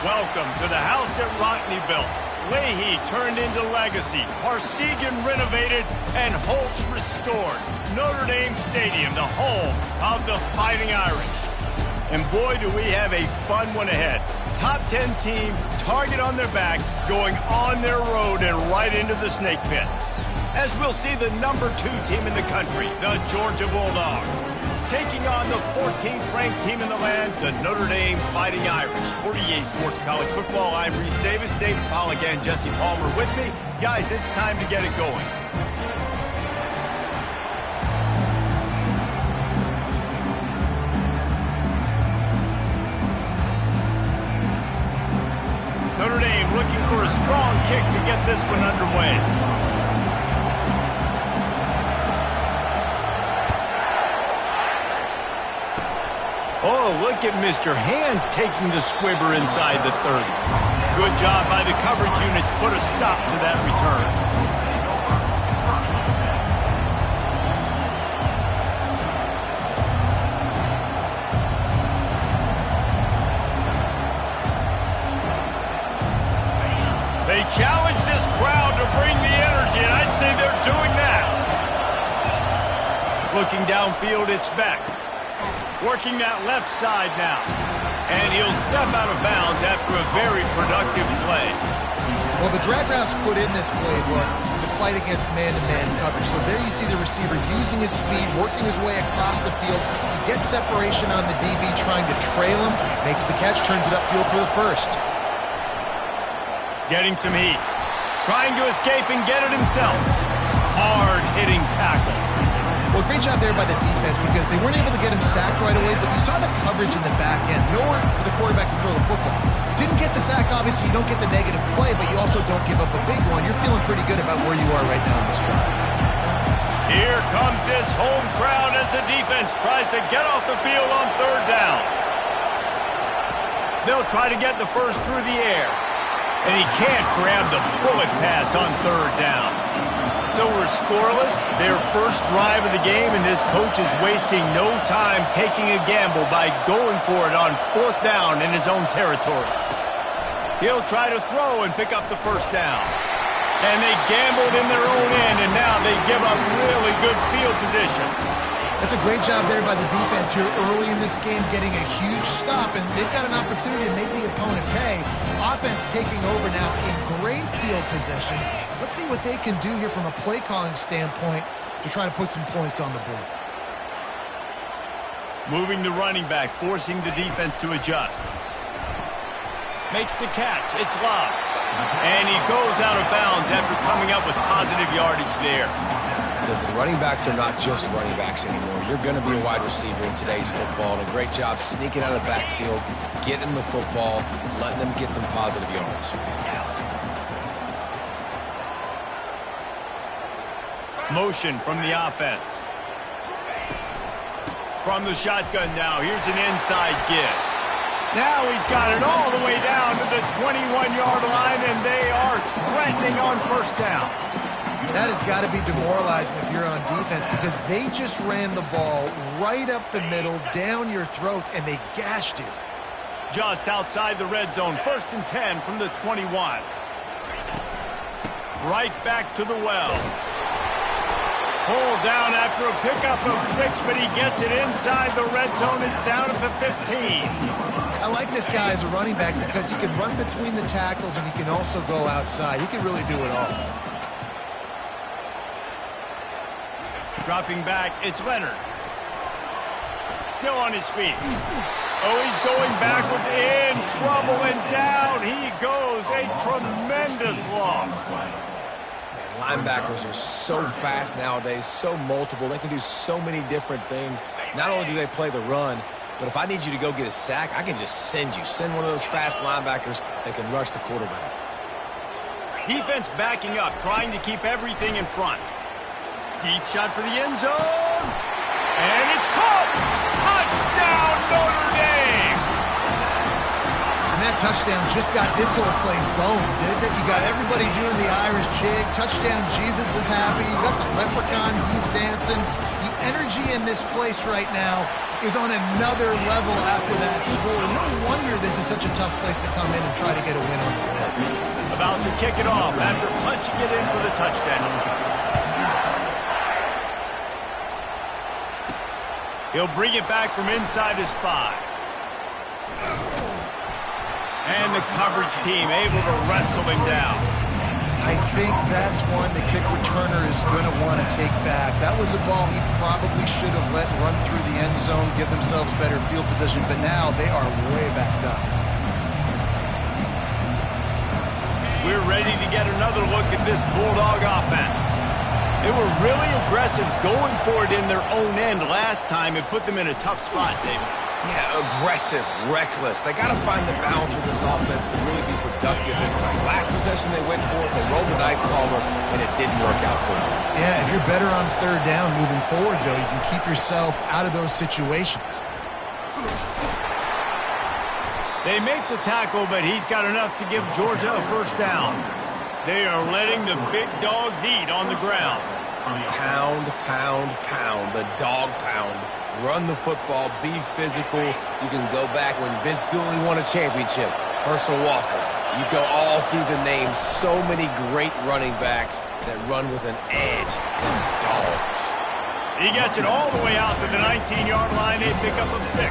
Welcome to the house that Rockne built. Leahy turned into legacy, Parsegan renovated, and Holtz restored. Notre Dame Stadium, the home of the Fighting Irish. And boy, do we have a fun one ahead. Top 10 team, target on their back, going on their road and right into the snake pit. As we'll see the number 2 team in the country, the Georgia Bulldogs, taking on the 14th ranked team in the land, the Notre Dame Fighting Irish. For EA Sports College Football, I'm Reese Davis, David Pollack, and Jesse Palmer with me. Guys, it's time to get it going. Notre Dame looking for a strong kick to get this one underway. Oh, look at Mr. Hands taking the squibber inside the 30. Good job by the coverage unit to put a stop to that return. They challenge this crowd to bring the energy, and I'd say they're doing that. Looking downfield, it's Beck. Working that left side now. And he'll step out of bounds after a very productive play. Well, the drag routes put in this playbook to fight against man-to-man coverage. So there you see the receiver using his speed, working his way across the field. He gets separation on the DB, trying to trail him, makes the catch, turns it upfield for the first. Getting some heat. Trying to escape and get it himself. Hard-hitting tackle. Well, great job there by the defense because they weren't able to get him sacked right away, but you saw the coverage in the back end. Nowhere for the quarterback to throw the football. Didn't get the sack, obviously. You don't get the negative play, but you also don't give up a big one. You're feeling pretty good about where you are right now in this drive. Here comes this home crowd as the defense tries to get off the field on 3rd down. They'll try to get the first through the air. And he can't grab the bullet pass on 3rd down. So we're scoreless, their first drive of the game, and this coach is wasting no time taking a gamble by going for it on 4th down in his own territory. He'll try to throw and pick up the first down. And they gambled in their own end, and now they give up really good field position. That's a great job there by the defense here early in this game, getting a huge stop, and they've got an opportunity to make the opponent pay. Offense taking over now in great field possession. Let's see what they can do here from a play-calling standpoint to try to put some points on the board. Moving the running back, forcing the defense to adjust. Makes the catch. It's Love. And he goes out of bounds after coming up with positive yardage there. Listen, running backs are not just running backs anymore. You're going to be a wide receiver in today's football. And a great job sneaking out of the backfield, getting the football, letting them get some positive yards. Motion from the offense. From the shotgun now, here's an inside give. Now he's got it all the way down to the 21-yard line, and they are threatening on 1st down. That has got to be demoralizing if you're on defense because they just ran the ball right up the middle, down your throats, and they gashed you. Just outside the red zone, 1st and 10 from the 21. Right back to the well. Pulled down after a pickup of 6, but he gets it inside the red zone. It's down at the 15. I like this guy as a running back because he can run between the tackles and he can also go outside. He can really do it all. Dropping back, it's Leonard. Still on his feet. Oh, he's going backwards, in trouble, and down he goes. A tremendous loss. Linebackers are so fast nowadays, so multiple. They can do so many different things. Not only do they play the run, but if I need you to go get a sack, I can just send you. Send one of those fast linebackers that can rush the quarterback. Defense backing up, trying to keep everything in front. Deep shot for the end zone. And it's caught. Touchdown, Notre Dame. And that touchdown just got this whole place going, didn't it? You got everybody doing the Irish jig. Touchdown, Jesus is happy. You got the leprechaun, he's dancing. The energy in this place right now is on another level after that score. No wonder this is such a tough place to come in and try to get a win on the road. About to kick it off after punching it in for the touchdown. He'll bring it back from inside his 5. And the coverage team able to wrestle him down. I think that's one the kick returner is going to want to take back. That was a ball he probably should have let run through the end zone, give themselves better field position, but now they are way backed up. We're ready to get another look at this Bulldog offense. They were really aggressive going for it in their own end last time. It put them in a tough spot, David. Yeah, aggressive, reckless. They got to find the balance with this offense to really be productive. And last possession they went for it, they rolled the dice, Palmer, and it didn't work out for them. Yeah, if you're better on third down moving forward, though, you can keep yourself out of those situations. They make the tackle, but he's got enough to give Georgia a first down. They are letting the big dogs eat on the ground. Pound, pound, pound, the dog pound. Run the football, be physical. You can go back when Vince Dooley won a championship. Herschel Walker. You go all through the names. So many great running backs that run with an edge. They're dogs. He gets it all the way out to the 19-yard line, a pickup of 6.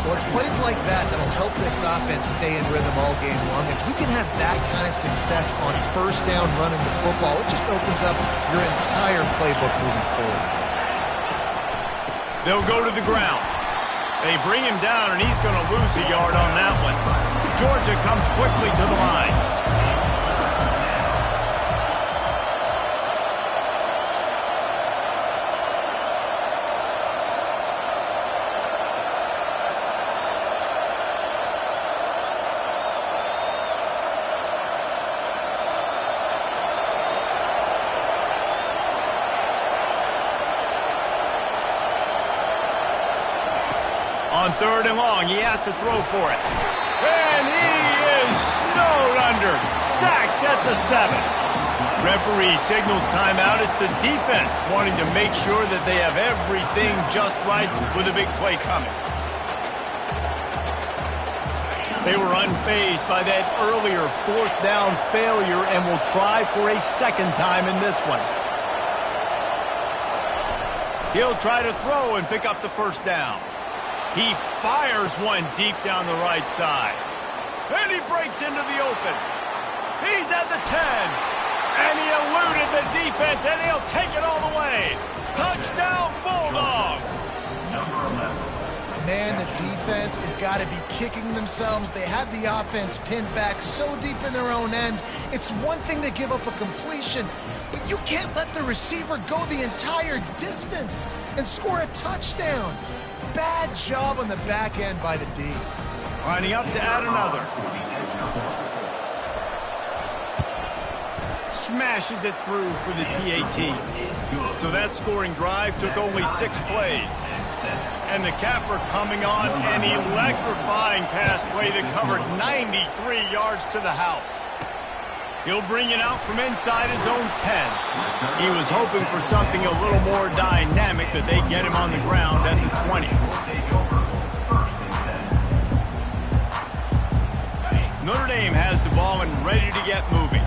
Well, it's plays like that that'll help this offense stay in rhythm all game long. If you can have that kind of success on first down running the football, it just opens up your entire playbook moving forward. They'll go to the ground. They bring him down, and he's going to lose a yard on that one. Georgia comes quickly to the line. On third and long, he has to throw for it. And he is snowed under. Sacked at the 7. Referee signals timeout. It's the defense wanting to make sure that they have everything just right with a big play coming. They were unfazed by that earlier fourth down failure and will try for a second time in this one. He'll try to throw and pick up the first down. He fires one deep down the right side. And he breaks into the open. He's at the 10. And he eluded the defense, and he'll take it all the way. Touchdown, Bulldogs! Man, the defense has got to be kicking themselves. They have the offense pinned back so deep in their own end. It's one thing to give up a completion, but you can't let the receiver go the entire distance and score a touchdown. Bad job on the back end by the D. Lining up to add another. Smashes it through for the PAT. So that scoring drive took only 6 plays. And the capper coming on, an electrifying pass play that covered 93 yards to the house. He'll bring it out from inside his own 10. He was hoping for something a little more dynamic, that they get him on the ground at the 20. Notre Dame has the ball and ready to get moving.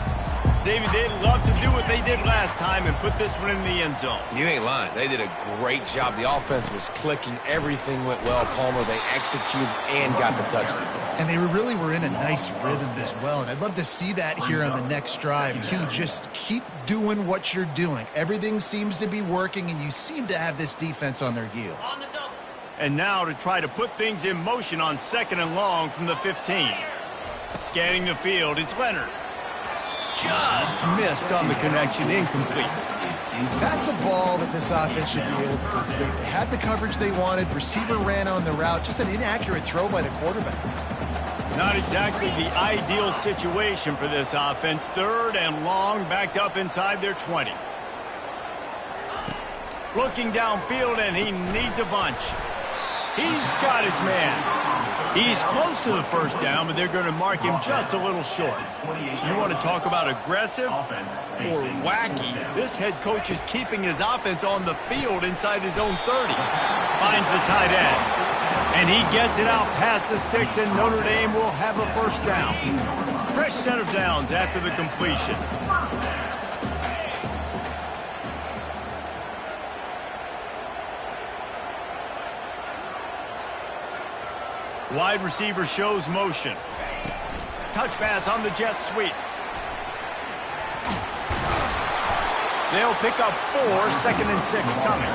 David, they'd love to do what they did last time and put this one in the end zone. You ain't lying. They did a great job. The offense was clicking. Everything went well, Palmer. They executed and got the touchdown. And they really were in a nice rhythm as well. And I'd love to see that here on the next drive, too. Just keep doing what you're doing. Everything seems to be working, and you seem to have this defense on their heels. And now to try to put things in motion on second and long from the 15. Scanning the field, it's Leonard. Just missed on the connection, incomplete. That's a ball that this offense should be able to complete. They had the coverage they wanted. Receiver ran on the route. Just an inaccurate throw by the quarterback. Not exactly the ideal situation for this offense. Third and long, backed up inside their 20. Looking downfield, and he needs a bunch. He's got his man. He's close to the first down, but they're going to mark him just a little short. You want to talk about aggressive or wacky? This head coach is keeping his offense on the field inside his own 30. Finds the tight end. And he gets it out past the sticks, and Notre Dame will have a first down. Fresh set of downs after the completion. Wide receiver shows motion. Touch pass on the jet sweep. They'll pick up 4, 2nd and 6 coming.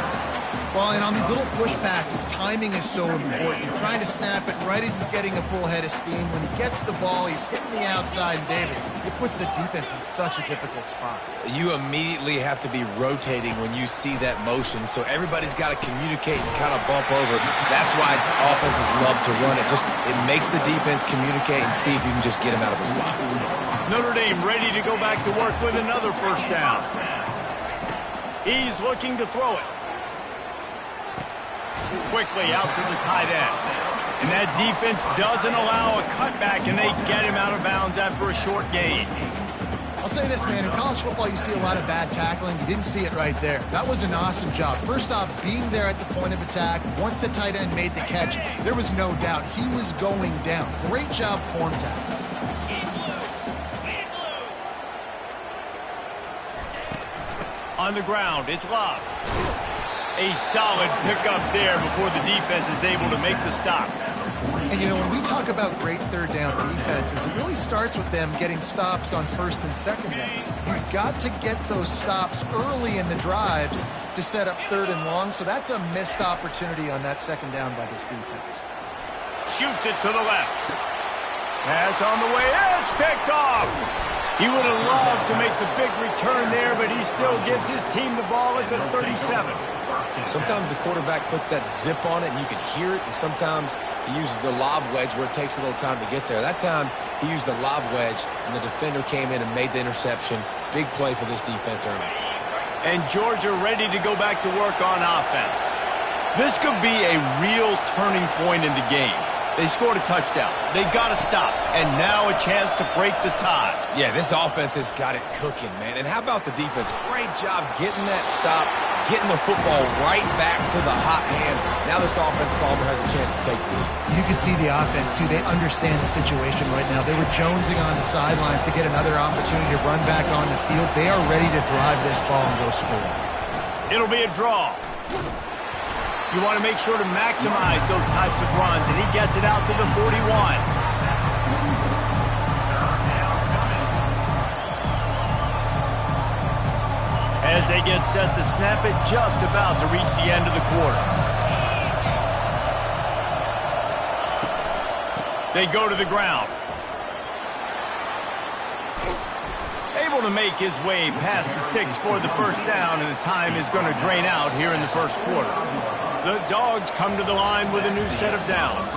Well, and on these little push passes, timing is so important. You're trying to snap it right as he's getting a full head of steam. When he gets the ball, he's hitting the outside, and David, it puts the defense in such a difficult spot. You immediately have to be rotating when you see that motion, so everybody's got to communicate and kind of bump over. That's why offenses love to run it. It makes the defense communicate and see if you can just get him out of the spot. Notre Dame ready to go back to work with another first down. He's looking to throw it. Quickly out to the tight end. And that defense doesn't allow a cutback, and they get him out of bounds after a short gain. I'll say this, man. In college football, you see a lot of bad tackling. You didn't see it right there. That was an awesome job. First off, being there at the point of attack. Once the tight end made the catch, there was no doubt he was going down. Great job form tackle. On the ground, it's Love. A solid pickup there before the defense is able to make the stop. And, you know, when we talk about great third down defenses, it really starts with them getting stops on 1st and 2nd down. You've got to get those stops early in the drives to set up 3rd and long, so that's a missed opportunity on that 2nd down by this defense. Shoots it to the left. Pass on the way. It's picked off. He would have loved to make the big return there, but he still gives his team the ball at the 37. Sometimes the quarterback puts that zip on it and you can hear it, and sometimes he uses the lob wedge where it takes a little time to get there. That time he used the lob wedge and the defender came in and made the interception. Big play for this defense early. And Georgia ready to go back to work on offense. This could be a real turning point in the game. They scored a touchdown. They got to stop. And now a chance to break the tie. Yeah, this offense has got it cooking, man. And how about the defense? Great job getting that stop, getting the football right back to the hot hand. Now this offense, Palmer, has a chance to take the lead. You can see the offense, too. They understand the situation right now. They were jonesing on the sidelines to get another opportunity to run back on the field. They are ready to drive this ball and go score. It'll be a draw. You want to make sure to maximize those types of runs, and he gets it out to the 41. As they get set to snap it, just about to reach the end of the quarter. They go to the ground. Able to make his way past the sticks for the first down, and the time is going to drain out here in the first quarter. The Dogs come to the line with a new set of downs.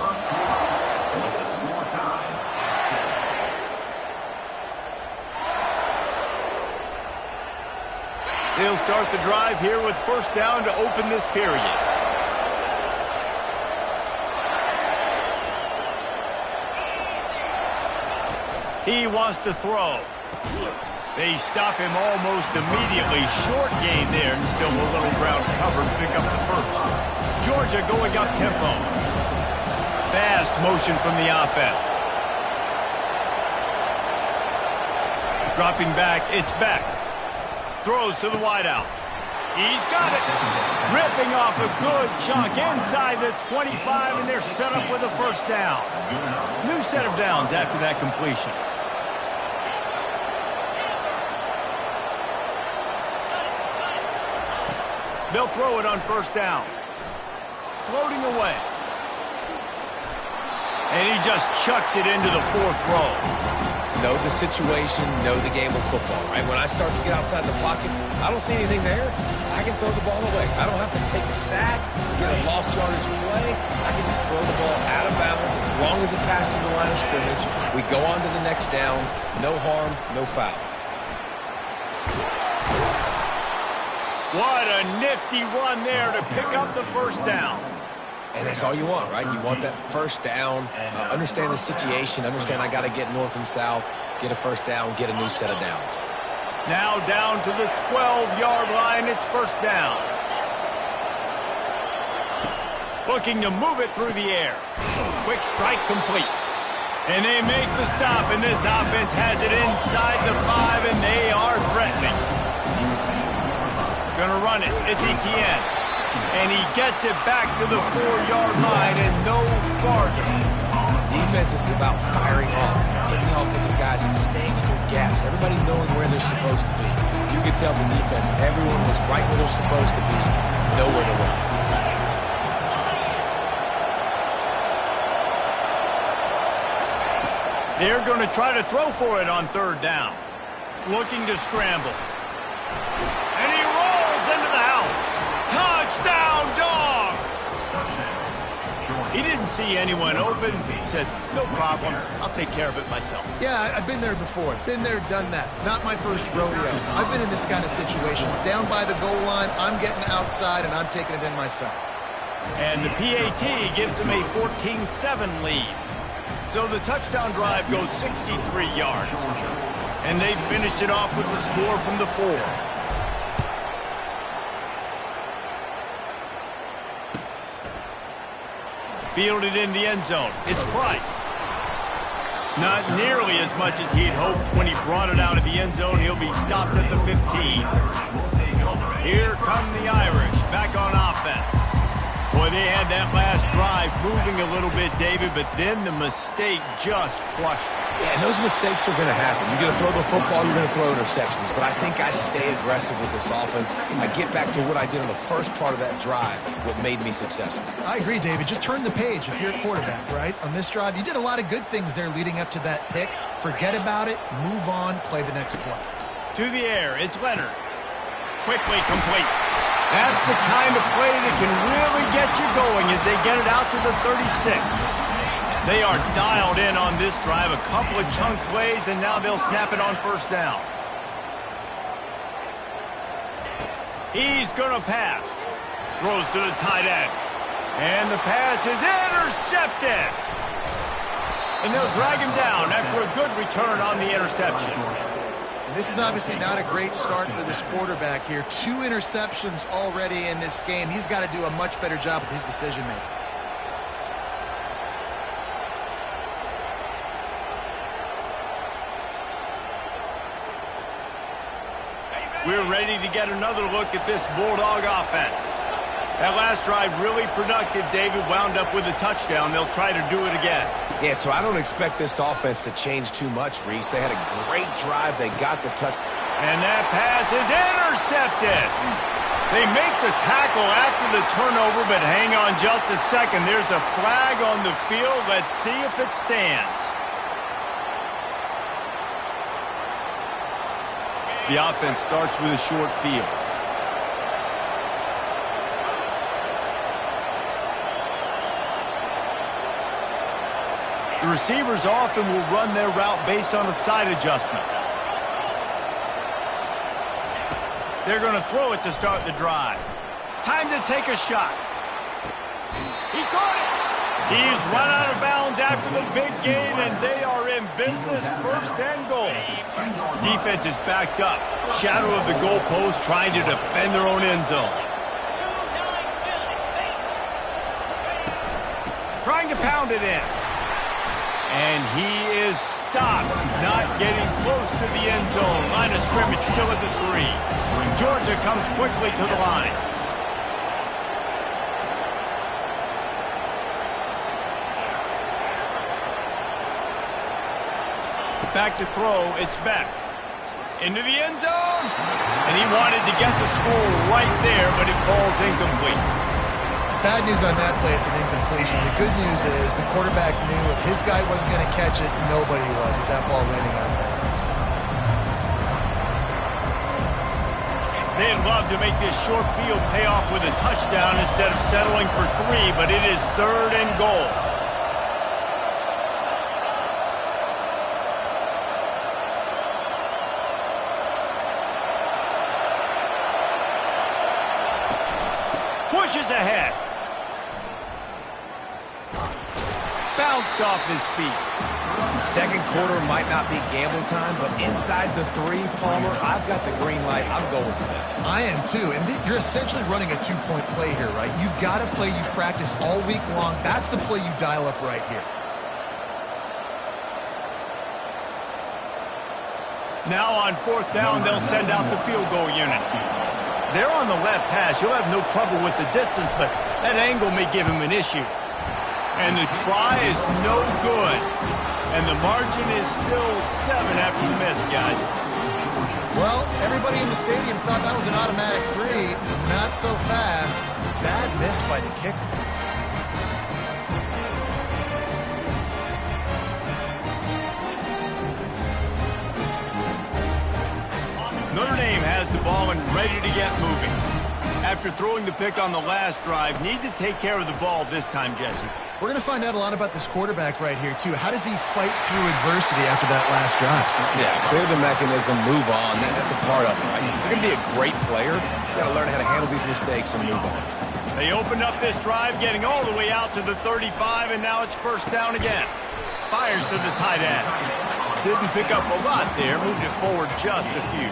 They'll start the drive here with first down to open this period. He wants to throw. They stop him almost immediately. Short gain there, and still a little ground cover to pick up the first. Georgia going up tempo. Fast motion from the offense. Dropping back, it's Beck. Throws to the wideout. He's got it. Ripping off a good chunk inside the 25, and they're set up with a first down. New set of downs after that completion. They'll throw it on first down. Floating away. And he just chucks it into the fourth row. Know the situation, know the game of football, right? When I start to get outside the pocket, I don't see anything there. I can throw the ball away. I don't have to take a sack, get a lost yardage play. I can just throw the ball out of bounds as long as it passes the line of scrimmage. We go on to the next down. No harm, no foul. What a nifty run there to pick up the first down. And that's all you want, right? You want that first down, understand the situation, understand I got to get north and south, get a first down, get a new set of downs. Now down to the 12-yard line, it's first down. Looking to move it through the air. Quick strike complete. And they make the stop, and this offense has it inside the 5, and they are threatening. Gonna run it. It's Etienne. And he gets it back to the 4-yard line and no farther. Defense is about firing off, hitting the offensive guys and staying in their gaps. Everybody knowing where they're supposed to be. You could tell the defense, everyone was right where they're supposed to be, nowhere to run. They're going to try to throw for it on third down. Looking to scramble. And he rolls into the house. Touchdown, Dogs! He didn't see anyone open. He said, no problem. I'll take care of it myself. Yeah, I've been there before. Been there, done that. Not my first rodeo. I've been in this kind of situation. Down by the goal line, I'm getting outside, and I'm taking it in myself. And the PAT gives them a 14-7 lead. So the touchdown drive goes 63 yards. And they finish it off with the score from the 4. Fielded in the end zone. It's Price. Not nearly as much as he'd hoped when he brought it out of the end zone. He'll be stopped at the 15. Here come the Irish back on offense. Boy, they had that last drive moving a little bit, David, but then the mistake just crushed them. Yeah, and those mistakes are going to happen. You're going to throw the football, you're going to throw interceptions. But I think I stay aggressive with this offense. I get back to what I did on the first part of that drive, what made me successful. I agree, David. Just turn the page if you're a quarterback, right? On this drive, you did a lot of good things there leading up to that pick. Forget about it, move on, play the next play. To the air, it's Leonard. Quickly complete. That's the kind of play that can really get you going as they get it out to the 36. They are dialed in on this drive, a couple of chunk plays, and now they'll snap it on first down. He's going to pass. Throws to the tight end. And the pass is intercepted. And they'll drag him down after a good return on the interception. And this is obviously not a great start for this quarterback here. 2 interceptions already in this game. He's got to do a much better job with his decision-making. We're ready to get another look at this Bulldog offense. That last drive really productive. David wound up with a touchdown. They'll try to do it again. Yeah, so I don't expect this offense to change too much, Reese. They had a great drive. They got the touch. And that pass is intercepted. They make the tackle after the turnover, but hang on just a second. There's a flag on the field. Let's see if it stands. The offense starts with a short field. The receivers often will run their route based on a side adjustment. They're going to throw it to start the drive. Time to take a shot. He caught it. He's run out of bounds after the big gain, and they are in business, first and goal. Defense is backed up. Shadow of the goalpost, trying to defend their own end zone. Trying to pound it in. And he is stopped, not getting close to the end zone. Line of scrimmage still at the 3. Georgia comes quickly to the line. Back to throw, it's Beck. Into the end zone. And he wanted to get the score right there, but it falls incomplete. Bad news on that play, it's an incompletion. The good news is the quarterback knew if his guy wasn't going to catch it, nobody was with that ball landing on bounds. They'd love to make this short field pay off with a touchdown instead of settling for 3, but it is third and goal. Pushes ahead. bounced off his feet. Second quarter might not be gamble time, but inside the 3, Palmer, I've got the green light. I'm going for this. I am too, and you're essentially running a two-point play here, right? You've got a play you practice all week long. That's the play you dial up right here. Now on 4th down, they'll send out the field goal unit. They're on the left hash. He'll have no trouble with the distance, but that angle may give him an issue. And the try is no good. And the margin is still 7 after the miss, guys. Well, everybody in the stadium thought that was an automatic 3. Not so fast. Bad miss by the kicker. Notre Dame has the ball and ready to get moving. After throwing the pick on the last drive, need to take care of the ball this time, Jesse. We're going to find out a lot about this quarterback right here, too. How does he fight through adversity after that last drive? Yeah, clear the mechanism, move on. That's a part of it, right? If you're going to be a great player, you got to learn how to handle these mistakes and move on. They opened up this drive, getting all the way out to the 35, and now it's 1st down again. Fires to the tight end. Didn't pick up a lot there, moved it forward just a few.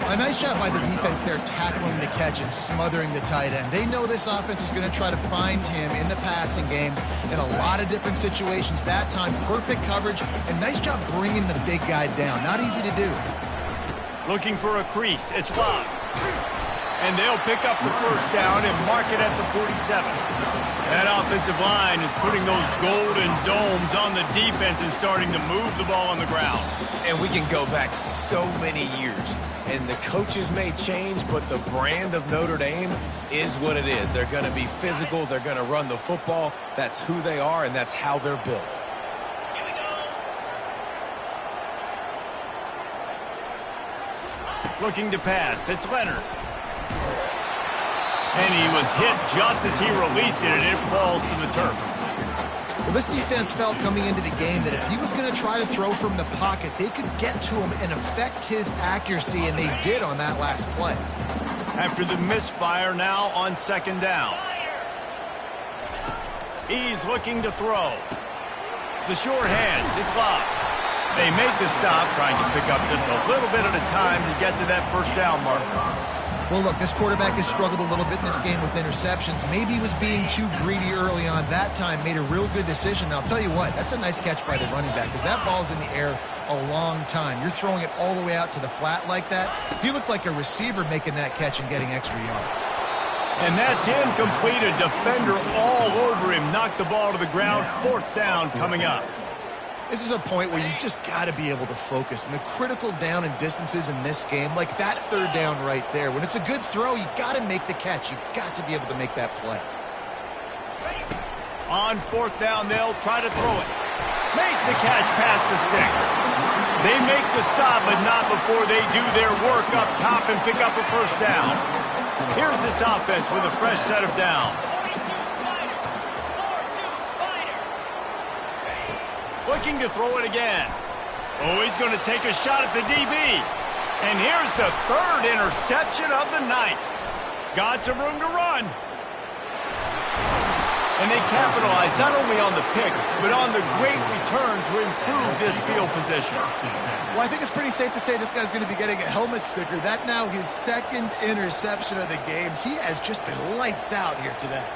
A nice job by the defense there tackling the catch and smothering the tight end. They know this offense is going to try to find him in the passing game in a lot of different situations. That time, perfect coverage, and nice job bringing the big guy down. Not easy to do. Looking for a crease. It's Love. And they'll pick up the 1st down and mark it at the 47. That offensive line is putting those golden domes on the defense and starting to move the ball on the ground. And we can go back so many years. And the coaches may change, but the brand of Notre Dame is what it is. They're going to be physical. They're going to run the football. That's who they are, and that's how they're built. Looking to pass. It's Leonard. And he was hit just as he released it, and it falls to the turf. Well, this defense felt coming into the game that if he was going to try to throw from the pocket, they could get to him and affect his accuracy, and they did on that last play. After the misfire, now on 2nd down. He's looking to throw. The short hands, it's Love. They make the stop, trying to pick up just a little bit at a time to get to that 1st down marker. Well, look, this quarterback has struggled a little bit in this game with interceptions. Maybe he was being too greedy early on. That time made a real good decision. Now, I'll tell you what, that's a nice catch by the running back because that ball's in the air a long time. You're throwing it all the way out to the flat like that. He looked like a receiver making that catch and getting extra yards. And that's incomplete. A defender all over him. Knocked the ball to the ground. 4th down coming up. This is a point where you just got to be able to focus. And the critical down and distances in this game, like that 3rd down right there, when it's a good throw, you got to make the catch. You've got to be able to make that play. On 4th down, they'll try to throw it. Makes the catch past the sticks. They make the stop, but not before they do their work up top and pick up a 1st down. Here's this offense with a fresh set of downs. Looking to throw it again. Oh, he's going to take a shot at the DB. And here's the 3rd interception of the night. Got some room to run. And they capitalized not only on the pick, but on the great return to improve this field position. Well, I think it's pretty safe to say this guy's going to be getting a helmet sticker. That now his 2nd interception of the game. He has just been lights out here today.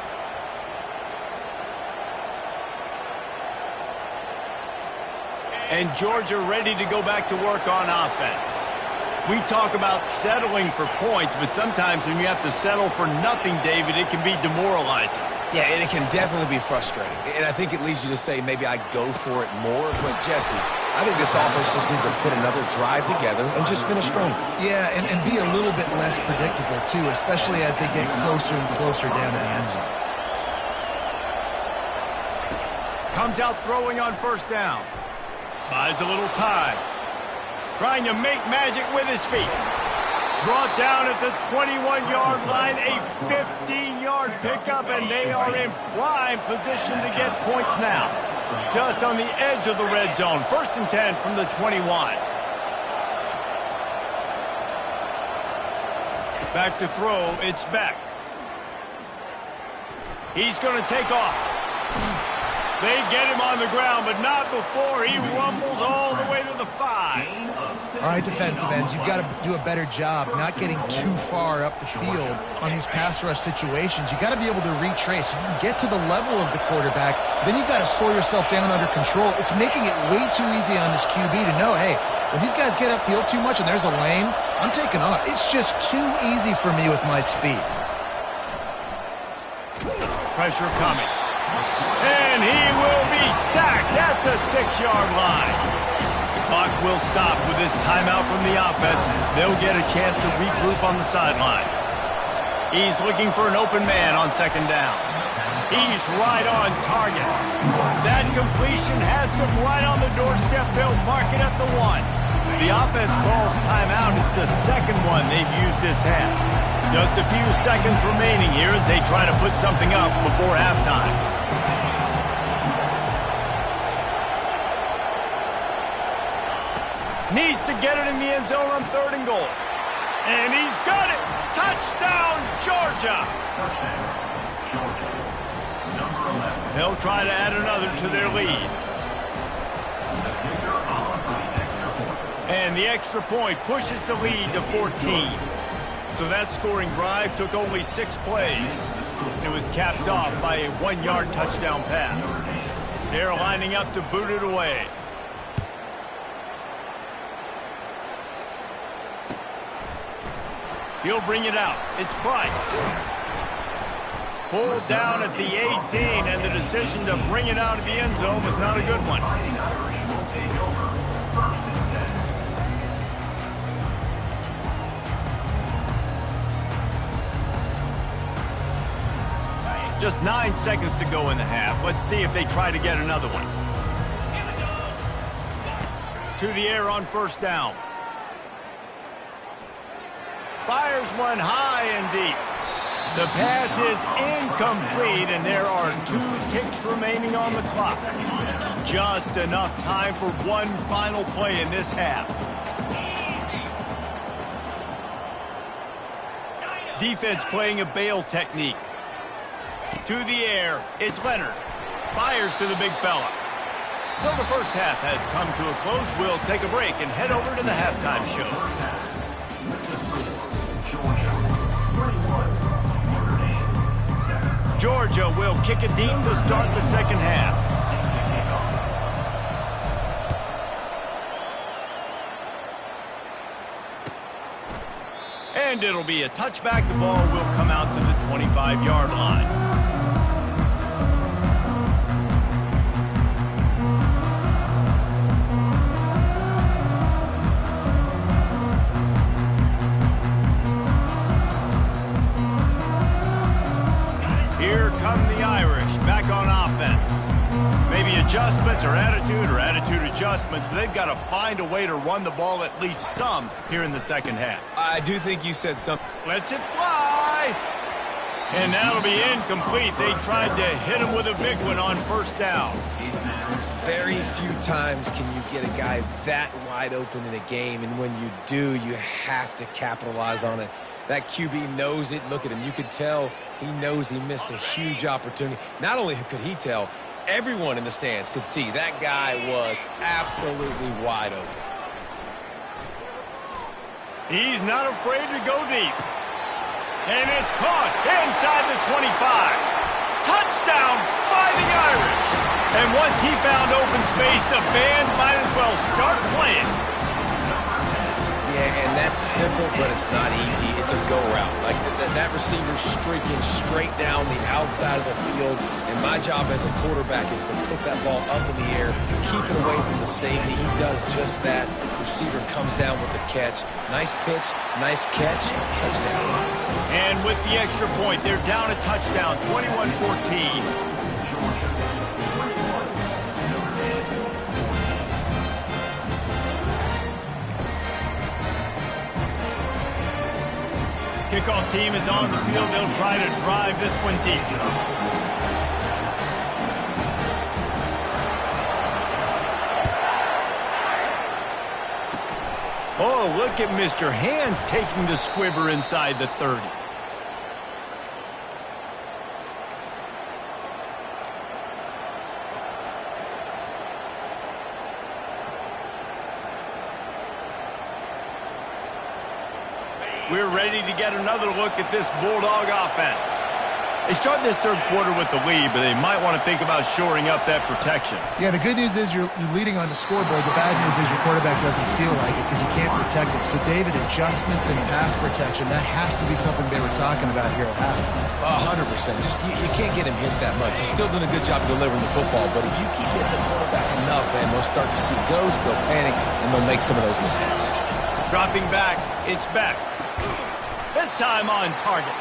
And Georgia ready to go back to work on offense. We talk about settling for points, but sometimes when you have to settle for nothing, David, it can be demoralizing. Yeah, and it can definitely be frustrating. And I think it leads you to say maybe I go for it more. But, Jesse, I think this offense just needs to put another drive together and just finish stronger. Yeah, and be a little bit less predictable, too, especially as they get closer and closer down to the end zone. Comes out throwing on 1st down. Buys a little time. Trying to make magic with his feet. Brought down at the 21-yard line, a 15-yard pickup, and they are in prime position to get points now. Just on the edge of the red zone. 1st and 10 from the 21. Back to throw, it's Beck. He's going to take off. They get him on the ground, but not before he rumbles all the way to the 5. All right, defensive ends, you've got to do a better job not getting too far up the field on these pass rush situations. You've got to be able to retrace. You can get to the level of the quarterback, then you've got to slow yourself down under control. It's making it way too easy on this QB to know, hey, when these guys get upfield too much and there's a lane, I'm taking off. It's just too easy for me with my speed. Pressure coming. And he will be sacked at the 6-yard line. The clock will stop with this timeout from the offense. They'll get a chance to regroup on the sideline. He's looking for an open man on 2nd down. He's right on target. That completion has them right on the doorstep. They'll mark it at the 1. The offense calls timeout. It's the second one they've used this half. Just a few seconds remaining here as they try to put something up before halftime. Needs to get it in the end zone on 3rd and goal. And he's got it! Touchdown, Georgia! They'll try to add another to their lead. And the extra point pushes the lead to 14. So that scoring drive took only 6 plays. It was capped off by a 1-yard touchdown pass. They're lining up to boot it away. He'll bring it out. It's Price. Pulled down at the 18, and the decision to bring it out of the end zone was not a good one. Just 9 seconds to go in the half. Let's see if they try to get another one. To the air on 1st down. Fires one high and deep. The pass is incomplete, and there are 2 ticks remaining on the clock. Just enough time for one final play in this half. Defense playing a bail technique. To the air, it's Leonard. Fires to the big fella. So the first half has come to a close. We'll take a break and head over to the halftime show. Georgia will kick it deep to start the second half. And it'll be a touchback. The ball will come out to the 25-yard line. Here come the Irish back on offense. Maybe adjustments or attitude adjustments, but they've got to find a way to run the ball at least some here in the second half. I do think you said something. Lets it fly. And that'll be incomplete. They tried to hit him with a big one on 1st down. Very few times can you get a guy that wide open in a game, and when you do, you have to capitalize on it. That QB knows it. Look at him. You could tell he knows he missed a huge opportunity. Not only could he tell, everyone in the stands could see that guy was absolutely wide open. He's not afraid to go deep. And it's caught inside the 25. Touchdown, Fighting Irish. And once he found open space, the band might as well start playing. Yeah, and that's simple, but it's not easy. It's a go route. Like that receiver streaking straight down the outside of the field, and my job as a quarterback is to put that ball up in the air, keep it away from the safety. He does just that. Receiver comes down with the catch. Nice pitch, nice catch, touchdown. And with the extra point, they're down a touchdown, 21-14. Kickoff team is on the field. They'll try to drive this one deep. Oh, look at Mr. Hands taking the squibber inside the 30. We're ready to get another look at this Bulldog offense. They start this third quarter with the lead, but they might want to think about shoring up that protection. Yeah, the good news is you're leading on the scoreboard. The bad news is your quarterback doesn't feel like it because you can't protect him. So, David, adjustments and pass protection, that has to be something they were talking about here at halftime. 100%. Just, you can't get him hit that much. He's still doing a good job delivering the football, but if you keep hitting the quarterback enough, man, they'll start to see ghosts, they'll panic, and they'll make some of those mistakes. Dropping back, it's Beck. This time on target.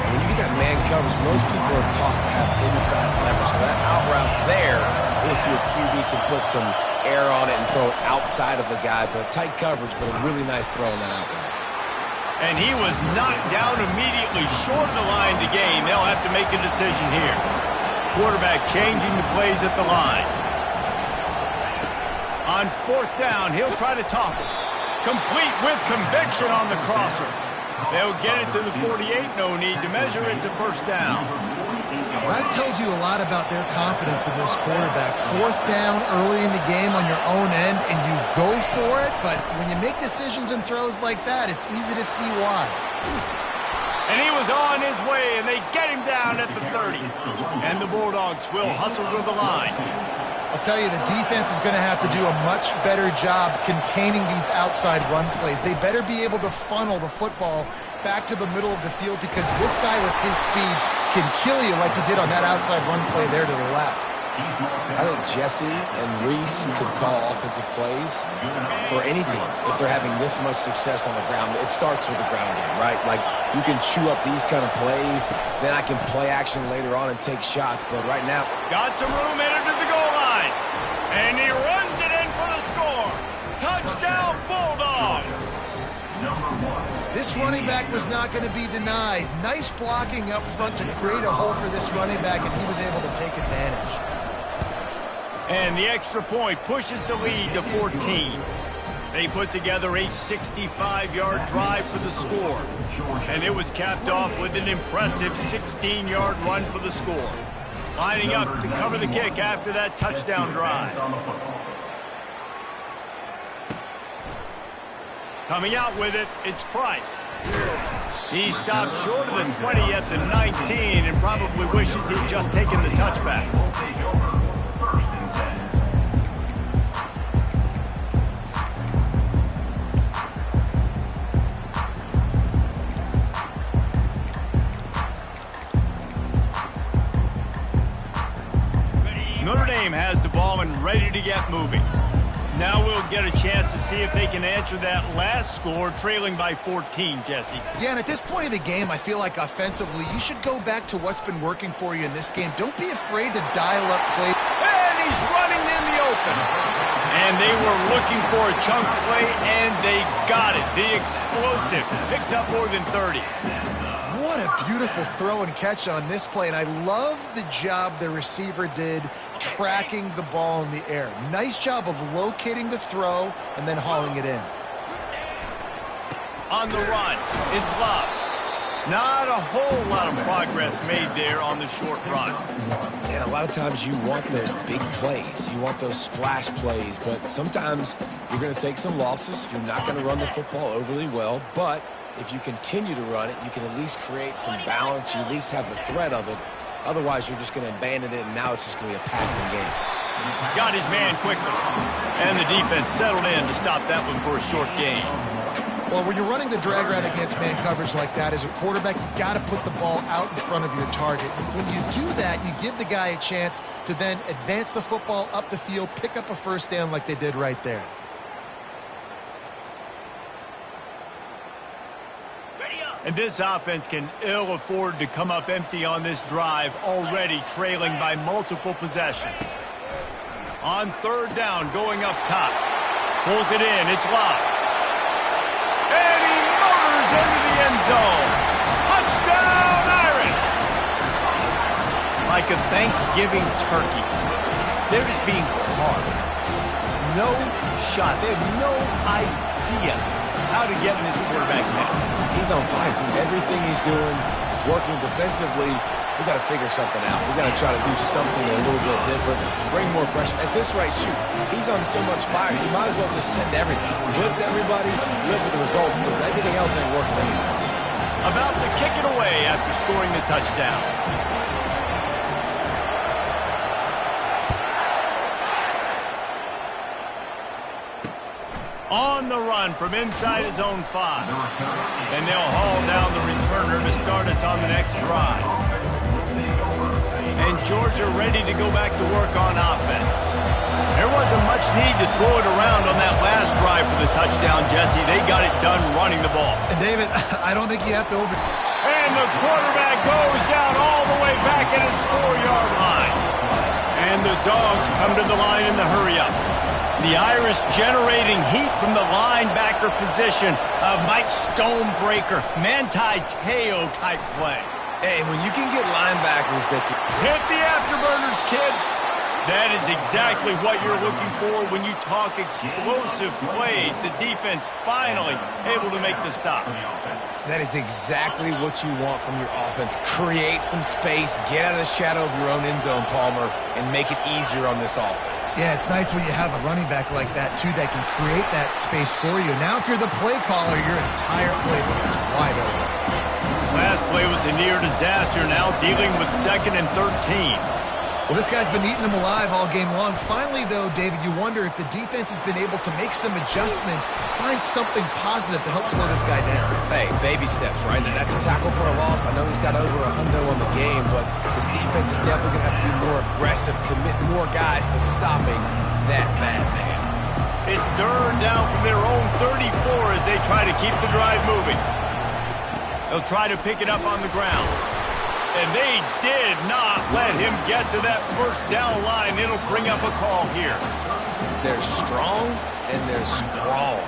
When you get that man coverage, most people are taught to have inside leverage. So that out route's there if your QB can put some air on it and throw it outside of the guy. But tight coverage, but a really nice throw on that out route. And he was knocked down immediately short of the line to gain. They'll have to make a decision here. Quarterback changing the plays at the line. On fourth down, he'll try to toss it. Complete with conviction on the crosser. They'll get it to the 48. No need to measure. It's a first down. That tells you a lot about their confidence in this quarterback. Fourth down early in the game on your own end, and you go for it. But when you make decisions and throws like that, it's easy to see why. And he was on his way, and they get him down at the 30. And the Bulldogs will hustle to the line. I'll tell you, the defense is going to have to do a much better job containing these outside run plays. They better be able to funnel the football back to the middle of the field because this guy with his speed can kill you like he did on that outside run play there to the left. I think Jesse and Reese could call offensive plays for any team if they're having this much success on the ground. It starts with the ground game, right? Like, you can chew up these kind of plays, then I can play action later on and take shots. But right now, got some room headed to the goal line. And he runs it in for the score. Touchdown, Bulldogs. This running back was not going to be denied. Nice blocking up front to create a hole for this running back, and he was able to take advantage. And the extra point pushes the lead to 14. They put together a 65-yard drive for the score. And it was capped off with an impressive 16-yard run for the score. Lining up to cover the kick after that touchdown drive. Coming out with it, it's Price. He stopped short of the 20 at the 19 and probably wishes he'd just taken the touchback. Notre Dame has the ball and ready to get moving. Now we'll get a chance to see if they can answer that last score, trailing by 14, Jesse. Yeah, and at this point of the game, I feel like offensively, you should go back to what's been working for you in this game. Don't be afraid to dial up play. And he's running in the open. And they were looking for a chunk play, and they got it. The explosive picks up more than 30. What a beautiful throw and catch on this play, and I love the job the receiver did tracking the ball in the air. Nice job of locating the throw and then hauling it in. On the run, it's Love. Not a whole lot of progress made there on the short run. And a lot of times you want those big plays. You want those splash plays, but sometimes you're going to take some losses. You're not going to run the football overly well, but if you continue to run it, you can at least create some balance. You at least have the threat of it. Otherwise, you're just going to abandon it, and now it's just going to be a passing game. Got his man quickly. And the defense settled in to stop that one for a short gain. Well, when you're running the drag route against man coverage like that, as a quarterback, you got to put the ball out in front of your target. When you do that, you give the guy a chance to then advance the football up the field, pick up a first down like they did right there. And this offense can ill afford to come up empty on this drive, already trailing by multiple possessions. On third down, going up top. Pulls it in, it's Love. And he motors into the end zone. Touchdown, Irish! Like a Thanksgiving turkey. They're just being carved. No shot. They have no idea how to get in this quarterback's head. He's on fire. Everything he's doing is working defensively. we got to figure something out. We got to try to do something a little bit different, bring more pressure. At this rate, shoot, he's on so much fire, you might as well just send everybody. Blitz everybody, live with the results, because everything else ain't working anyways. About to kick it away after scoring the touchdown. On the run from inside his own 5. And they'll haul down the returner to start us on the next drive. And Georgia ready to go back to work on offense. There wasn't much need to throw it around on that last drive for the touchdown, Jesse. They got it done running the ball. And David, I don't think you have to And the quarterback goes down all the way back at his 4-yard line. And the Dogs come to the line in the hurry-up. The Irish generating heat from the linebacker position of Mike Stonebreaker. Manti Te'o type play. Hey, when you can get linebackers that can hit the afterburners, kid. That is exactly what you're looking for when you talk explosive plays. The defense finally able to make the stop. That is exactly what you want from your offense. Create some space, get out of the shadow of your own end zone, Palmer, and make it easier on this offense. Yeah, it's nice when you have a running back like that, too, that can create that space for you. Now, if you're the play caller, your entire playbook is wide open. Last play was a near disaster, now dealing with 2nd and 13. Well, this guy's been eating them alive all game long. Finally, though, David, you wonder if the defense has been able to make some adjustments, find something positive to help slow this guy down. Hey, baby steps, right? That's a tackle for a loss. I know he's got over a hundo on the game, but this defense is definitely going to have to be more aggressive, commit more guys to stopping that madman. It's third down from their own 34 as they try to keep the drive moving. They'll try to pick it up on the ground. And they did not let him get to that first down line. It'll bring up a call here. They're strong and they're strong.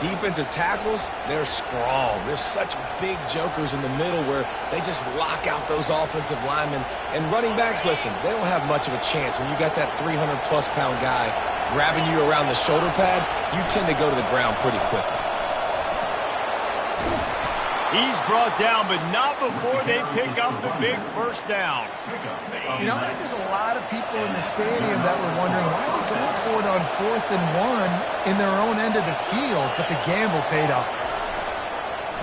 Defensive tackles, they're strong. There's such big jokers in the middle where they just lock out those offensive linemen. And running backs, listen, they don't have much of a chance. When you got that 300-plus pound guy grabbing you around the shoulder pad, you tend to go to the ground pretty quickly. He's brought down, but not before they pick up the big first down. You know, I think there's a lot of people in the stadium that were wondering why are they going for it on 4th and 1 in their own end of the field, but the gamble paid off.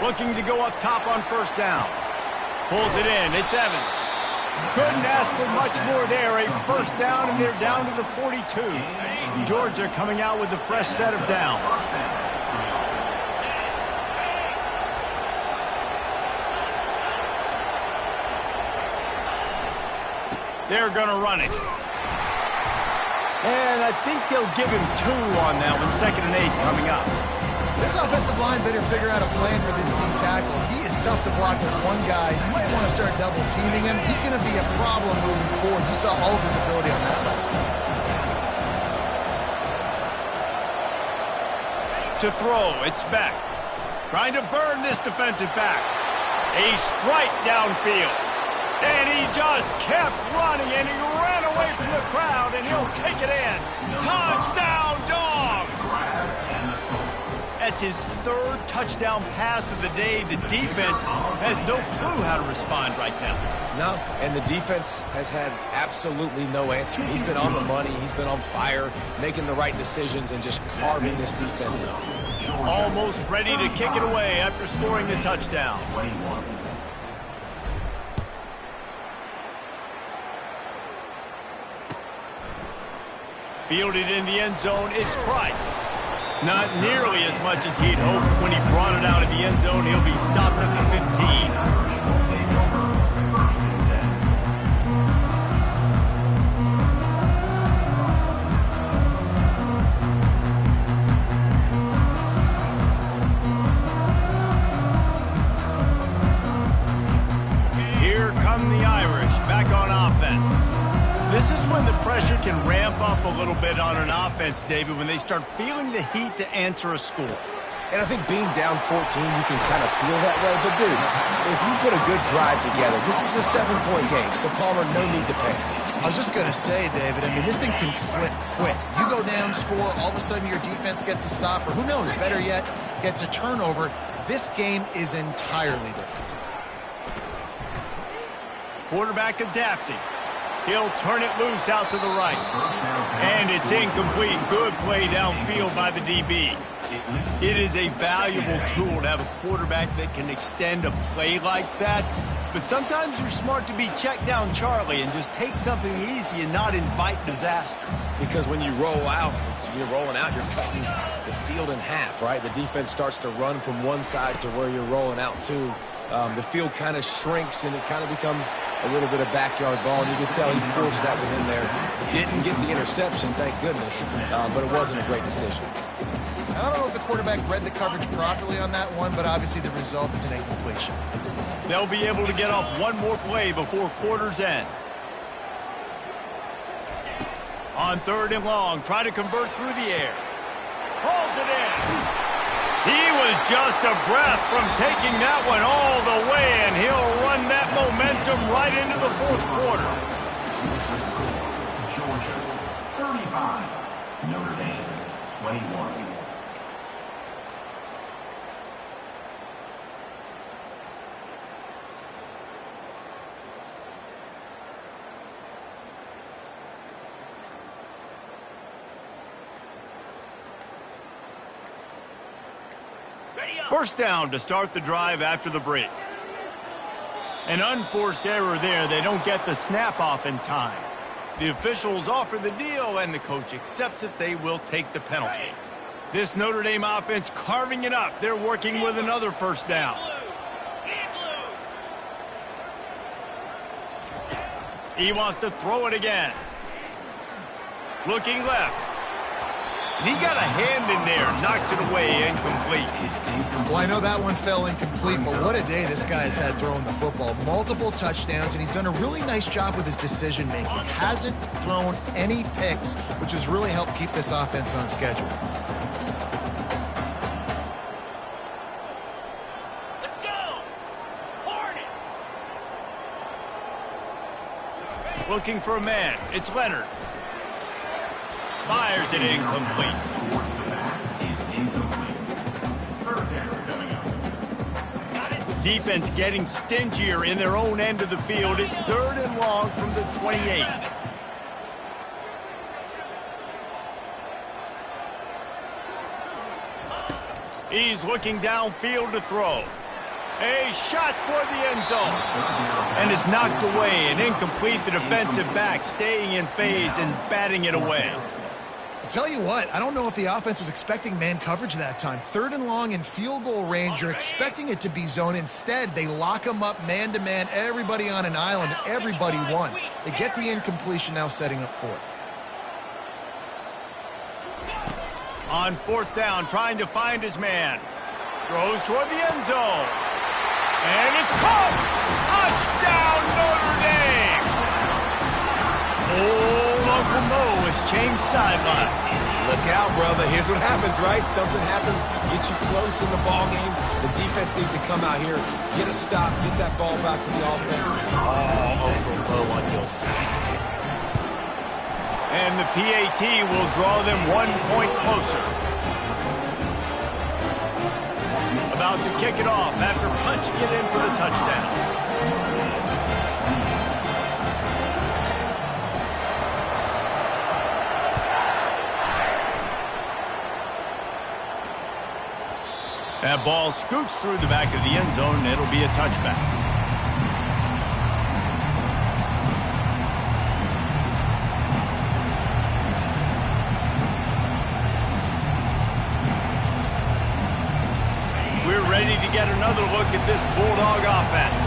Looking to go up top on first down. Pulls it in. It's Evans. Couldn't ask for much more there. A first down, and they're down to the 42. Georgia coming out with a fresh set of downs. They're going to run it. And I think they'll give him 2 on that one. 2nd and 8 coming up. This offensive line better figure out a plan for this deep tackle. He is tough to block with one guy. You might want to start double teaming him. He's going to be a problem moving forward. You saw all of his ability on that last one. To throw, it's Beck. Trying to burn this defensive back. A strike downfield. And he just kept running, and he ran away from the crowd, and he'll take it in. Touchdown, Dogs! That's his 3rd touchdown pass of the day. The defense has no clue how to respond right now. No, and the defense has had absolutely no answer. He's been on the money. He's been on fire, making the right decisions, and just carving this defense up. Almost ready to kick it away after scoring the touchdown. Fielded in the end zone, it's Price. Not nearly as much as he'd hoped when he brought it out of the end zone. He'll be stopped at the 15. Here come the Irish back on offense. This is when the pressure can ramp up a little bit on an offense, David, when they start feeling the heat to answer a score. And I think being down 14, you can kind of feel that way. But, dude, if you put a good drive together, this is a 7-point game, so Palmer, no need to panic. I was just going to say, David, I mean, this thing can flip quick. You go down, score, all of a sudden your defense gets a stop, or who knows, better yet, gets a turnover. This game is entirely different. Quarterback adapting. He'll turn it loose out to the right. And it's incomplete. Good play downfield by the DB. It is a valuable tool to have a quarterback that can extend a play like that. But sometimes you're smart to be check down Charlie and just take something easy and not invite disaster. Because when you roll out, you're rolling out, you're cutting the field in half, right? The defense starts to run from one side to where you're rolling out to. The field kind of shrinks, and it kind of becomes a little bit of backyard ball, and you can tell he forced that within there. Didn't get the interception, thank goodness, but it wasn't a great decision. I don't know if the quarterback read the coverage properly on that one, but obviously the result is an incompletion. They'll be able to get off one more play before quarter's end. On 3rd and long, try to convert through the air. Hauls it in. He was just a breath from taking that one all the way, and he'll run that momentum right into the 4th quarter. Georgia, 35. Notre Dame, 21. First down to start the drive after the break. An unforced error there. They don't get the snap off in time. The officials offer the deal, and the coach accepts it. They will take the penalty. This Notre Dame offense carving it up. They're working with another first down. He wants to throw it again. Looking left. And he got a hand in there, knocks it away, incomplete. Well, I know that one fell incomplete, but what a day this guy has had throwing the football. Multiple touchdowns, and he's done a really nice job with his decision-making. Hasn't thrown any picks, which has really helped keep this offense on schedule. Let's go! Hornet! Looking for a man. It's Leonard. Fires it incomplete. Defense getting stingier in their own end of the field. It's 3rd and long from the 28. He's looking downfield to throw. A shot toward the end zone. And it's knocked away and incomplete. The defensive back staying in phase and batting it away. Tell you what, I don't know if the offense was expecting man coverage that time. 3rd and long in field goal range, you're expecting it to be zone. Instead, they lock them up man-to-man, everybody on an island, everybody won. They get the incompletion, now setting up 4th. On 4th down, trying to find his man. Throws toward the end zone. And it's caught! Touchdown, Notre Dame! Old Uncle Mo has changed sidelines. Look out, brother. Here's what happens, right? Something happens, get you close in the ball game. The defense needs to come out here, get a stop, get that ball back to the offense. Oh, Uncle Mo on your side. And the PAT will draw them 1 point closer. About to kick it off after punching it in for the touchdown. That ball scoots through the back of the end zone, and it'll be a touchback. We're ready to get another look at this Bulldog offense.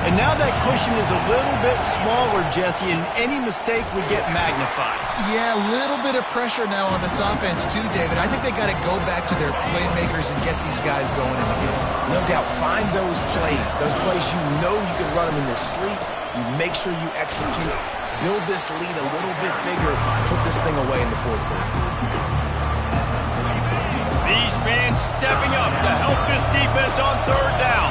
And now that cushion is a little bit smaller, Jesse, and any mistake would get magnified. Yeah, a little bit of pressure now on this offense too, David. I think they got to go back to their playmakers and get these guys going in the field. No doubt, find those plays you know you can run them in your sleep. You make sure you execute. Build this lead a little bit bigger. Put this thing away in the 4th quarter. These fans stepping up to help this defense on 3rd down.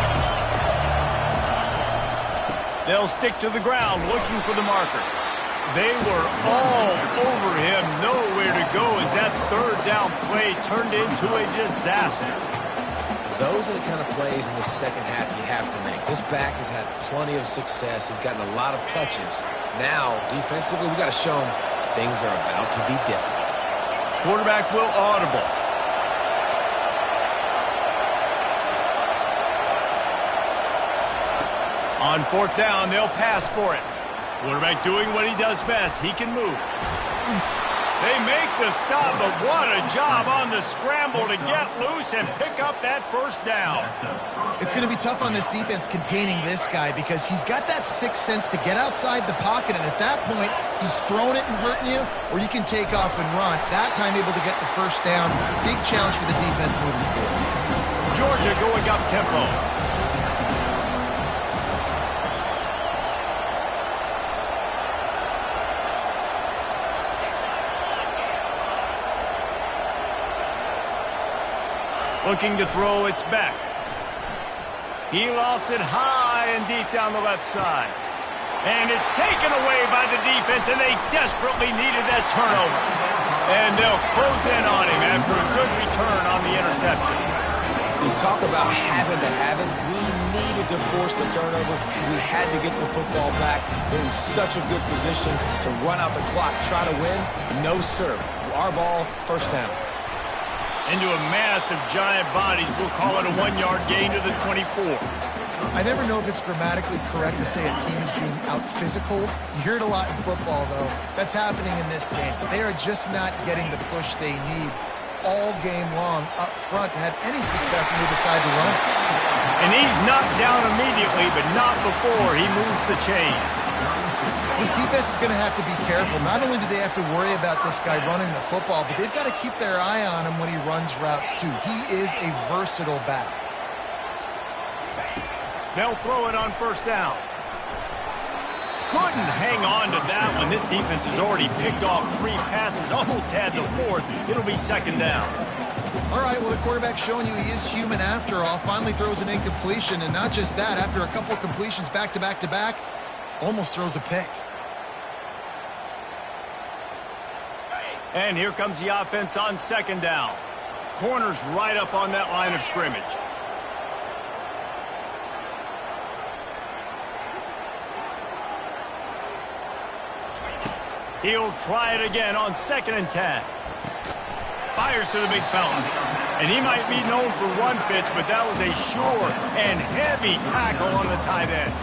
They'll stick to the ground looking for the marker. They were all over him, nowhere to go as that 3rd down play turned into a disaster. Those are the kind of plays in the second half you have to make. This back has had plenty of success. He's gotten a lot of touches. Now, defensively, we've got to show him things are about to be different. Quarterback will audible. On fourth down, they'll pass for it. Quarterback doing what he does best. He can move. They make the stop, but what a job on the scramble to get loose and pick up that first down. It's going to be tough on this defense containing this guy because he's got that sixth sense to get outside the pocket, and at that point, he's throwing it and hurting you, or you can take off and run. That time able to get the first down. Big challenge for the defense moving forward. Georgia going up tempo. Looking to throw, it's back. He lost it high and deep down the left side. And it's taken away by the defense, and they desperately needed that turnover. And they'll close in on him after a good return on the interception. You talk about having to have it. We needed to force the turnover. We had to get the football back. They're in such a good position to run out the clock, try to win. No, sir. Our ball, first down. Into a mass of giant bodies. We'll call it a 1-yard gain to the 24. I never know if it's grammatically correct to say a team is being out-physicaled. You hear it a lot in football, though. That's happening in this game. They are just not getting the push they need all game long up front to have any success when they decide to run it. And he's knocked down immediately, but not before he moves the chains. This defense is going to have to be careful. Not only do they have to worry about this guy running the football, but they've got to keep their eye on him when he runs routes, too. He is a versatile back. They'll throw it on first down. Couldn't hang on to that one. This defense has already picked off 3 passes, almost had the 4th. It'll be second down. All right, well, the quarterback's showing you he is human after all. Finally throws an incompletion, and not just that, after a couple completions back-to-back-to-back, almost throws a pick. And here comes the offense on second down. Corners right up on that line of scrimmage. He'll try it again on 2nd and 10. Fires to the big fella. And he might be known for run fits, but that was a sure and heavy tackle on the tight end.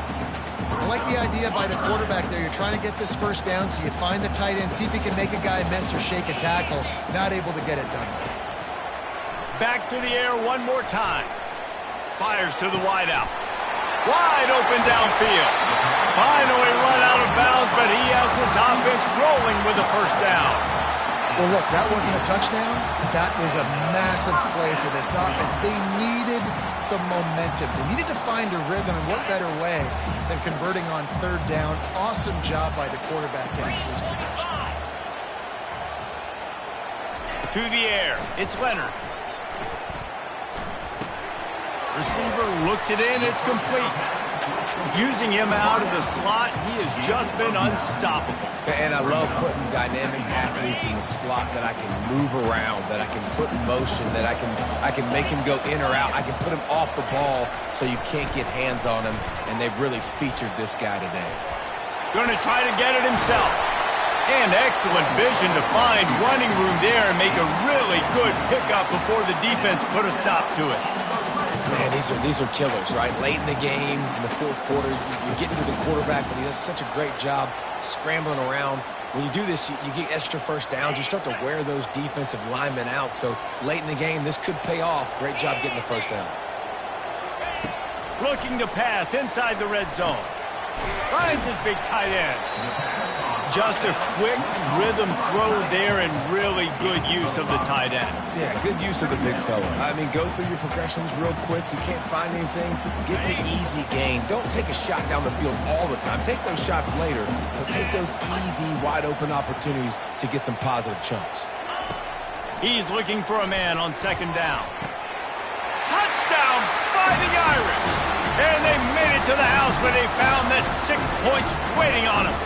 I like the idea by the quarterback there. You're trying to get this first down, so you find the tight end, see if he can make a guy miss or shake a tackle. Not able to get it done. Back to the air one more time. Fires to the wideout. Wide open downfield. Finally run out of bounds, but he has his offense rolling with the first down. Well, look, that wasn't a touchdown. That was a massive play for this offense. They needed some momentum. They needed to find a rhythm, and what better way than converting on 3rd down. Awesome job by the quarterback getting to this position. To the air. It's Leonard. Receiver looks it in. It's complete. Using him out of the slot, he has just been unstoppable. And I love putting dynamic athletes in the slot that I can move around, that I can put in motion, that I can make him go in or out. I can put him off the ball so you can't get hands on him, and they've really featured this guy today. Going to try to get it himself. And excellent vision to find running room there and make a really good pickup before the defense put a stop to it. Man, these are killers, right? Late in the game, in the 4th quarter, you're getting to the quarterback, but he does such a great job scrambling around. When you do this, you get extra first downs. You start to wear those defensive linemen out. So late in the game, this could pay off. Great job getting the first down. Looking to pass inside the red zone. Finds his big tight end. Just a quick rhythm throw there and really good use of the tight end. Yeah, good use of the big fella. I mean, go through your progressions real quick. You can't find anything. Get the easy gain. Don't take a shot down the field all the time. Take those shots later, but take those easy, wide-open opportunities to get some positive chunks. He's looking for a man on 2nd down. Touchdown, Fighting Irish! And they made it to the house where they found that 6 points waiting on them.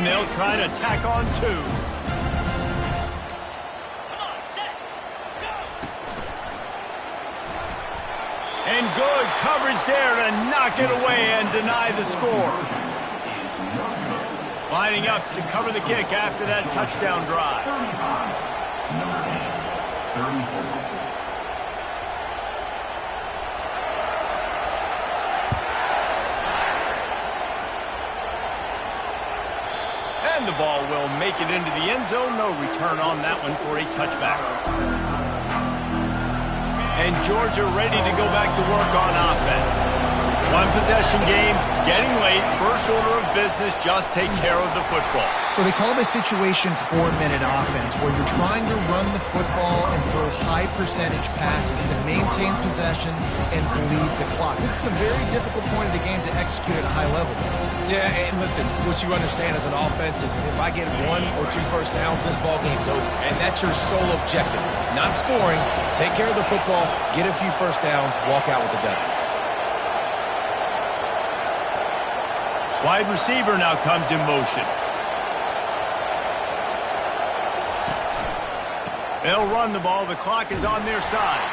And they'll try to tack on 2. And good coverage there to knock it away and deny the score. Lining up to cover the kick after that touchdown drive. 34. And the ball will make it into the end zone. No return on that one for a touchback. And Georgia ready to go back to work on offense. One possession game, getting late. First order of business, just take care of the football. So they call this situation 4-minute offense, where you're trying to run the football and throw high percentage passes to maintain possession and bleed the clock. This is a very difficult point of the game to execute at a high level. Yeah, and listen, what you understand as an offense is if I get 1 or 2 first downs, this ball game's over. And that's your sole objective. Not scoring, take care of the football, get a few first downs, walk out with the W. Wide receiver now comes in motion. They'll run the ball. The clock is on their side.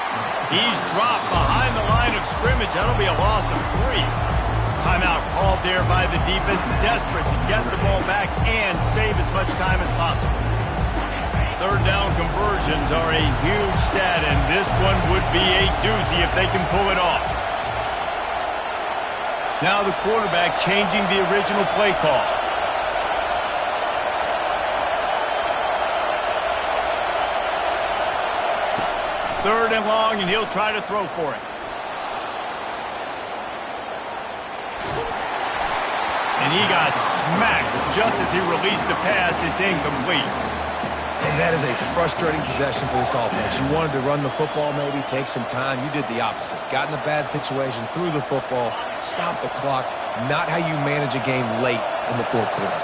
He's dropped behind the line of scrimmage. That'll be a loss of 3. Timeout called there by the defense, desperate to get the ball back and save as much time as possible. Third down conversions are a huge stat, and this one would be a doozy if they can pull it off. Now the quarterback changing the original play call. Third and long, and he'll try to throw for it. And he got smacked just as he released the pass. It's incomplete. And that is a frustrating possession for this offense. You wanted to run the football, maybe take some time. You did the opposite. Got in a bad situation, threw the football, stopped the clock. Not how you manage a game late in the fourth quarter.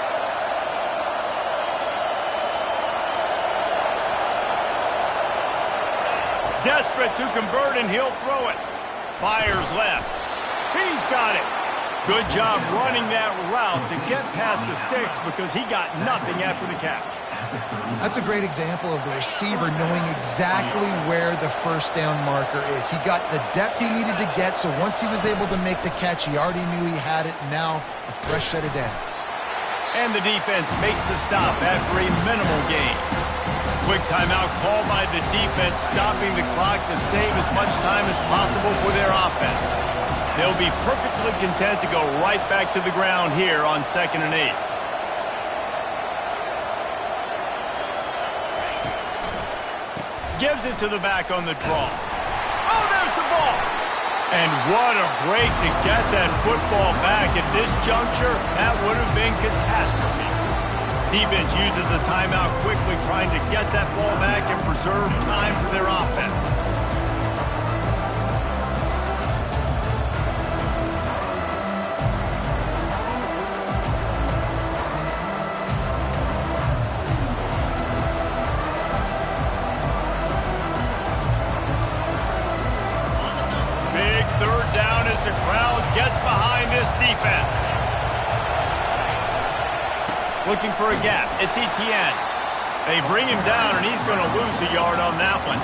Desperate to convert, and he'll throw it. Fires left. He's got it. Good job running that route to get past the sticks because he got nothing after the catch. That's a great example of the receiver knowing exactly where the first down marker is. He got the depth he needed to get, so once he was able to make the catch, he already knew he had it, and now a fresh set of downs. And the defense makes the stop after a minimal gain. Quick timeout called by the defense, stopping the clock to save as much time as possible for their offense. They'll be perfectly content to go right back to the ground here on 2nd and 8. Gives it to the back on the draw. Oh, there's the ball. And what a break to get that football back at this juncture. That would have been catastrophe. Defense uses a timeout quickly, trying to get that ball back and preserve time for their offense. Third down as the crowd gets behind this defense. Looking for a gap. It's Etienne. They bring him down, and he's going to lose a yard on that one.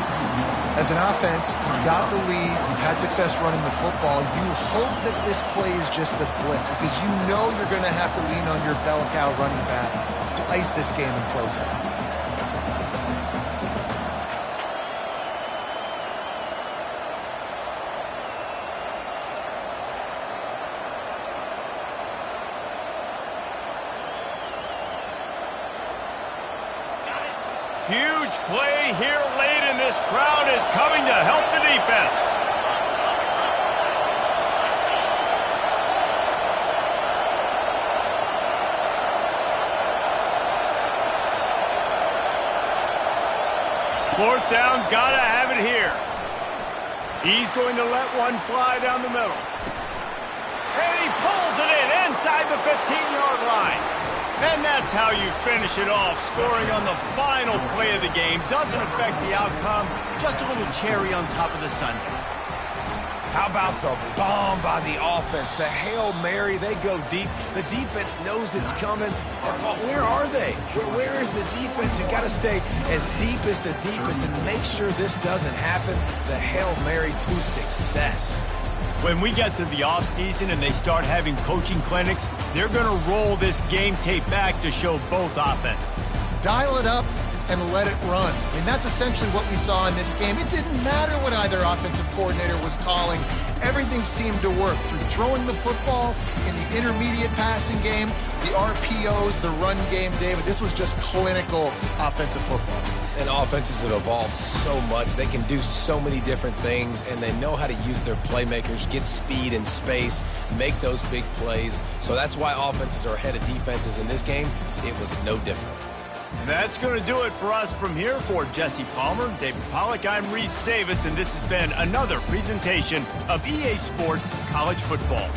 As an offense, you've got the lead. You've had success running the football. You hope that this play is just a blip because you know you're going to have to lean on your bell cow running back to ice this game and close it. Huge play here late, and this crowd is coming to help the defense. Fourth down, gotta have it here. He's going to let one fly down the middle. And he pulls it in inside the 15-yard line. And that's how you finish it off, scoring on the final play of the game. Doesn't affect the outcome, just a little cherry on top of the sundae. How about the bomb by the offense? The Hail Mary, they go deep. The defense knows it's coming. But where are they? Where is the defense? You got to stay as deep as the deepest and make sure this doesn't happen. The Hail Mary to success. When we get to the offseason and they start having coaching clinics, they're going to roll this game tape back to show both offenses. Dial it up and let it run. I mean, that's essentially what we saw in this game. It didn't matter what either offensive coordinator was calling. Everything seemed to work through throwing the football in the intermediate passing game, the RPOs, the run game, David. This was just clinical offensive football. And offenses have evolved so much. They can do so many different things, and they know how to use their playmakers, get speed and space, make those big plays. So that's why offenses are ahead of defenses in this game. It was no different. That's going to do it for us from here. For Jesse Palmer, David Pollack, I'm Reese Davis, and this has been another presentation of EA Sports College Football.